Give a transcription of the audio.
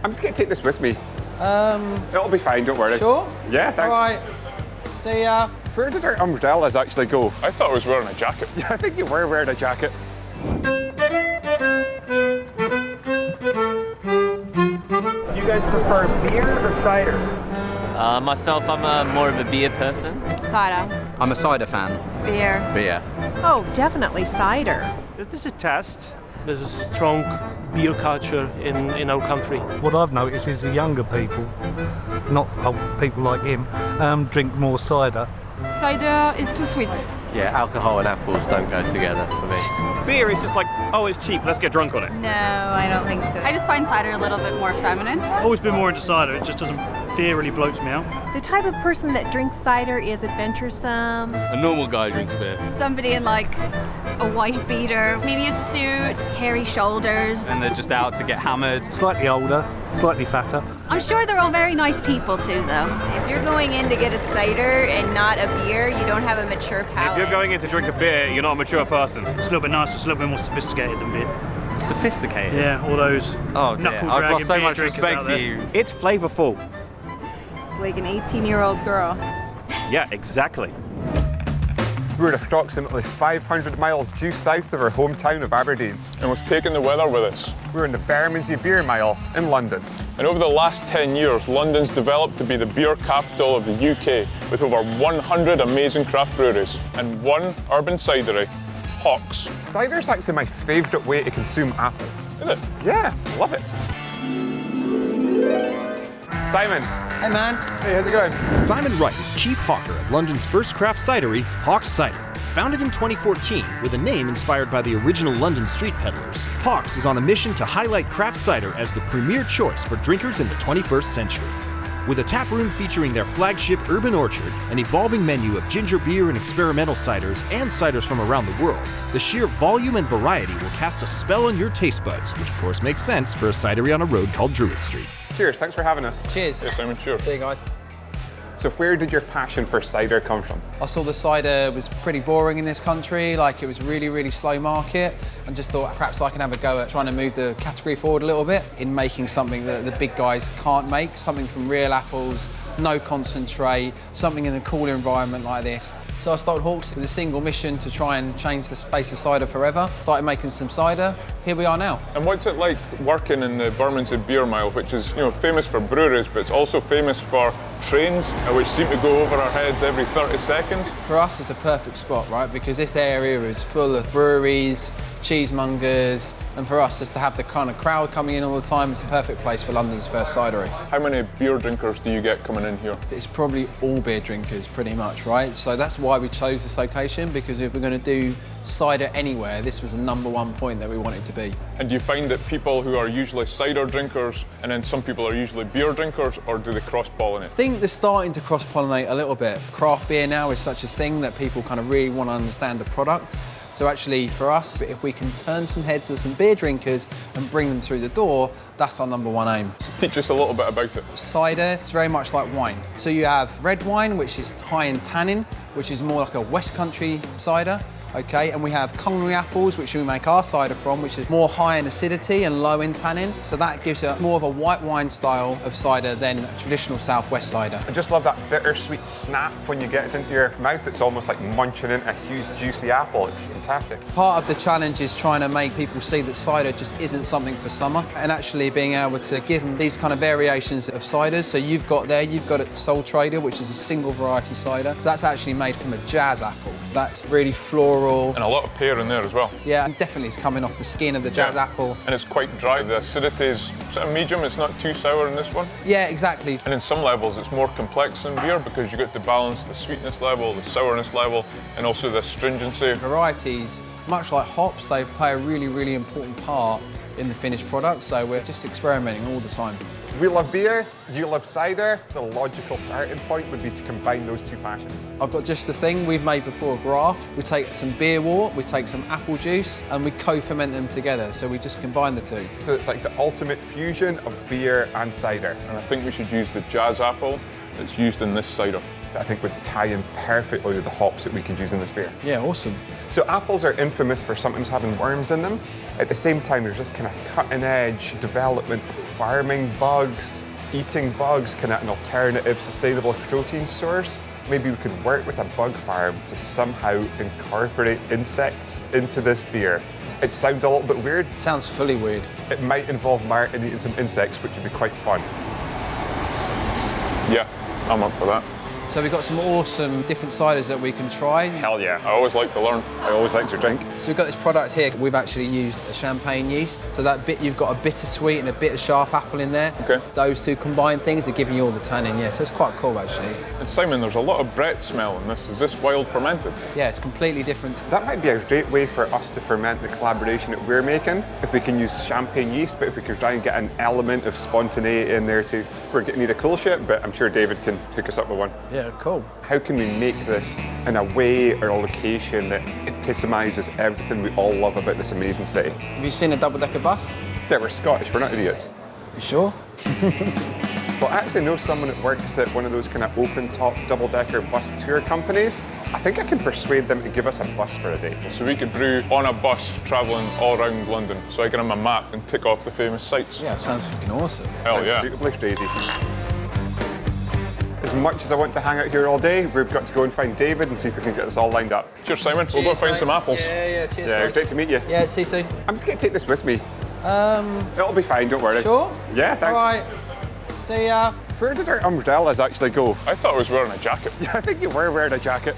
I'm just going to take this with me. It'll be fine, don't worry. Sure? Yeah, thanks. All right. See ya. Where did our umbrellas actually go? I thought I was wearing a jacket. Yeah, I think you were wearing a jacket. Do you guys prefer beer or cider? Myself, I'm more of a beer person. Cider. I'm a cider fan. Beer. Beer. Oh, definitely cider. Is this a test? There's a strong beer culture in our country. What I've noticed is the younger people, not old people like him, drink more cider. Cider is too sweet. Yeah, alcohol and apples don't go together for me. Beer is just like, oh, it's cheap, let's get drunk on it. No, I don't think so. I just find cider a little bit more feminine. Always been more into cider, it just doesn't, beer really bloats me out. The type of person that drinks cider is adventuresome. A normal guy drinks beer. Somebody in like a white beater, maybe a suit, hairy shoulders. And they're just out to get hammered. Slightly older, slightly fatter. I'm sure they're all very nice people too, though. If you're going in to get a cider and not a beer, you don't have a mature palate. If you're going in to drink a beer, you're not a mature person. It's a little bit nicer, it's a little bit more sophisticated than beer. Sophisticated? Yeah, all those oh, dear. knuckle I've dragging got so beer much drinkers respect out for there. you. It's flavorful. It's like an 18-year-old girl. Yeah, exactly. We're approximately 500 miles due south of our hometown of Aberdeen. And we've taken the weather with us. We're in the Bermondsey Beer Mile in London. And over the last 10 years, London's developed to be the beer capital of the UK, with over 100 amazing craft breweries and one urban cidery, Hawks. Cider's actually my favourite way to consume apples. Is it? Yeah, love it. Simon. Hey, man. Hey, how's it going? Simon Wright is chief hawker at London's first craft cidery, Hawks Cider. Founded in 2014 with a name inspired by the original London street peddlers, Hawks is on a mission to highlight craft cider as the premier choice for drinkers in the 21st century. With a tap room featuring their flagship Urban Orchard, an evolving menu of ginger beer and experimental ciders, and ciders from around the world, the sheer volume and variety will cast a spell on your taste buds, which of course makes sense for a cidery on a road called Druid Street. Cheers, thanks for having us. Cheers. Yes, Simon, sure. See you guys. So where did your passion for cider come from? I saw the cider was pretty boring in this country, like it was really slow market, and just thought perhaps I can have a go at trying to move the category forward a little bit in making something that the big guys can't make, something from real apples, no concentrate, something in a cooler environment like this. So I started Hawks with a single mission to try and change the space of cider forever. Started making some cider. Here we are now. And what's it like working in the Bermondsey Beer Mile, which is, famous for breweries, but it's also famous for trains, which seem to go over our heads every 30 seconds? For us, it's a perfect spot, right? Because this area is full of breweries, cheesemongers, and for us, just to have the kind of crowd coming in all the time, it's a perfect place for London's first cidery. How many beer drinkers do you get coming in here? It's probably all beer drinkers, pretty much, right? So that's why we chose this location, because if we're going to do cider anywhere, this was the #1 point that we wanted to be. And do you find that people who are usually cider drinkers and then some people are usually beer drinkers, or do they cross-pollinate? I think they're starting to cross-pollinate a little bit. Craft beer now is such a thing that people kind of really want to understand the product. So actually, for us, if we can turn some heads of some beer drinkers and bring them through the door, that's our #1 aim. Teach us a little bit about it. Cider is very much like wine. So you have red wine, which is high in tannin, which is more like a West Country cider. Okay, and we have culinary apples, which we make our cider from, which is more high in acidity and low in tannin. So that gives you more of a white wine style of cider than a traditional Southwest cider. I just love that bittersweet snap when you get it into your mouth. It's almost like munching into a huge juicy apple. It's fantastic. Part of the challenge is trying to make people see that cider just isn't something for summer, and actually being able to give them these kind of variations of ciders. So you've got it Soul Trader, which is a single variety cider. So that's actually made from a jazz apple. That's really floral. And a lot of pear in there as well. Yeah, and definitely it's coming off the skin of the jazz apple. And it's quite dry. The acidity is sort of medium. It's not too sour in this one. Yeah, exactly. And in some levels, it's more complex than beer because you get to balance the sweetness level, the sourness level, and also the astringency. Varieties, much like hops, they play a really important part in the finished product. So we're just experimenting all the time. We love beer, you love cider. The logical starting point would be to combine those two passions. I've got just the thing we've made before a graft. We take some beer wort, we take some apple juice, and we co-ferment them together. So we just combine the two. So it's like the ultimate fusion of beer and cider. And I think we should use the jazz apple that's used in this cider. I think would tie in perfectly with the hops that we could use in this beer. Yeah, awesome. So apples are infamous for sometimes having worms in them. At the same time, there's this kind of cutting edge development farming bugs, eating bugs, kind of an alternative sustainable protein source. Maybe we could work with a bug farm to somehow incorporate insects into this beer. It sounds a little bit weird. Sounds fully weird. It might involve Martin eating some insects, which would be quite fun. Yeah, I'm up for that. So we've got some awesome different ciders that we can try. Hell yeah. I always like to learn. I always like to drink. So we've got this product here. We've actually used a champagne yeast. So that bit, you've got a bittersweet and a bit of sharp apple in there. Okay. Those two combined things are giving you all the tannin, yeah. So it's quite cool, actually. And Simon, there's a lot of Brett smell in this. Is this wild fermented? Yeah, it's completely different. That might be a great way for us to ferment the collaboration that we're making. If we can use champagne yeast, but if we could try and get an element of spontaneity in there too. We're going to need a cool ship, but I'm sure David can hook us up with one. Yeah, cool. How can we make this in a way or a location that epitomizes everything we all love about this amazing city? Have you seen a double-decker bus? Yeah, we're Scottish, we're not idiots. You sure? Well, I actually know someone that works at one of those kind of open-top double-decker bus tour companies. I think I can persuade them to give us a bus for a day. So we could brew on a bus travelling all around London, so I can have my map and tick off the famous sites. Yeah, it sounds fucking awesome. Hell Sounds yeah. suitably crazy. As much as I want to hang out here all day, we've got to go and find David and see if we can get this all lined up. Cheers, Simon. We'll go Cheers, find mate. some apples. Yeah, cheers, Yeah, guys. great to meet you. Yeah, see you soon. I'm just going to take this with me. It'll be fine, don't worry. Sure? Yeah, thanks. All right. See ya. Where did our umbrellas actually go? I thought I was wearing a jacket. Yeah, I think you were wearing a jacket.